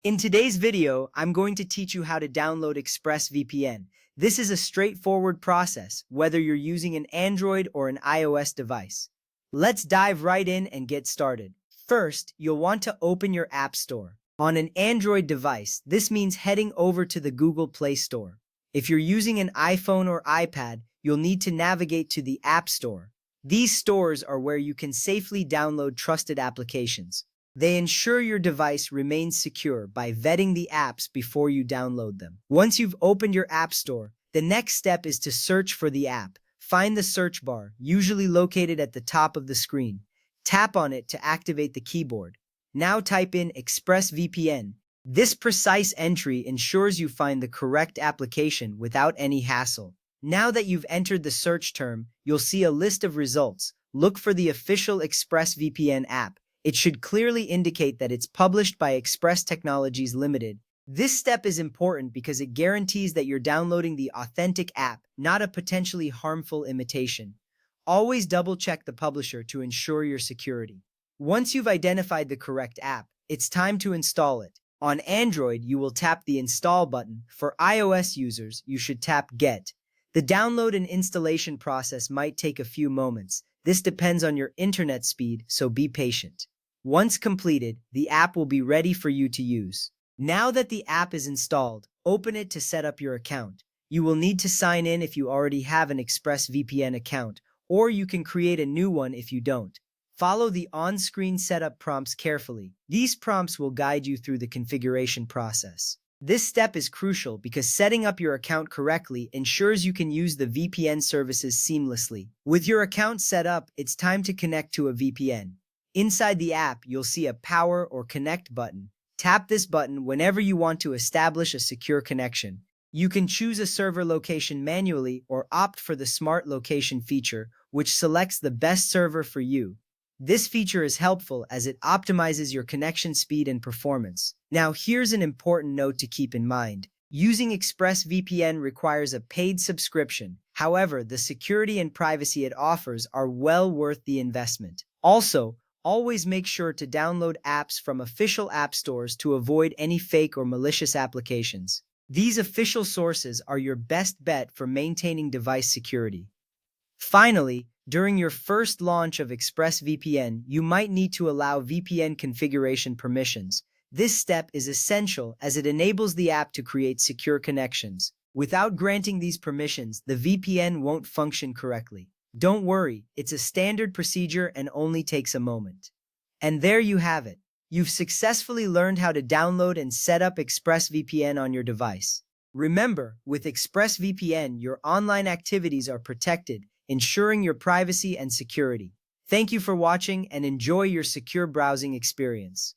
In today's video, I'm going to teach you how to download ExpressVPN. This is a straightforward process, whether you're using an Android or an iOS device. Let's dive right in and get started. First, you'll want to open your App Store. On an Android device, this means heading over to the Google Play Store. If you're using an iPhone or iPad, you'll need to navigate to the App Store. These stores are where you can safely download trusted applications. They ensure your device remains secure by vetting the apps before you download them. Once you've opened your App Store, the next step is to search for the app. Find the search bar, usually located at the top of the screen. Tap on it to activate the keyboard. Now type in ExpressVPN. This precise entry ensures you find the correct application without any hassle. Now that you've entered the search term, you'll see a list of results. Look for the official ExpressVPN app. It should clearly indicate that it's published by Express Technologies Limited. This step is important because it guarantees that you're downloading the authentic app, not a potentially harmful imitation. Always double-check the publisher to ensure your security. Once you've identified the correct app, it's time to install it. On Android, you will tap the Install button. For iOS users, you should tap Get. The download and installation process might take a few moments. This depends on your internet speed, so be patient. Once completed, the app will be ready for you to use. Now that the app is installed, open it to set up your account. You will need to sign in if you already have an ExpressVPN account, or you can create a new one if you don't. Follow the on-screen setup prompts carefully. These prompts will guide you through the configuration process. This step is crucial because setting up your account correctly ensures you can use the VPN services seamlessly. With your account set up, it's time to connect to a VPN. Inside the app, you'll see a Power or Connect button. Tap this button whenever you want to establish a secure connection. You can choose a server location manually or opt for the Smart Location feature, which selects the best server for you. This feature is helpful as it optimizes your connection speed and performance. Now, here's an important note to keep in mind. Using ExpressVPN requires a paid subscription. However, the security and privacy it offers are well worth the investment. Also, always make sure to download apps from official app stores to avoid any fake or malicious applications. These official sources are your best bet for maintaining device security. Finally, during your first launch of ExpressVPN, you might need to allow VPN configuration permissions. This step is essential as it enables the app to create secure connections. Without granting these permissions, the VPN won't function correctly. Don't worry, it's a standard procedure and only takes a moment. And there you have it. You've successfully learned how to download and set up ExpressVPN on your device. Remember, with ExpressVPN, your online activities are protected, ensuring your privacy and security. Thank you for watching and enjoy your secure browsing experience.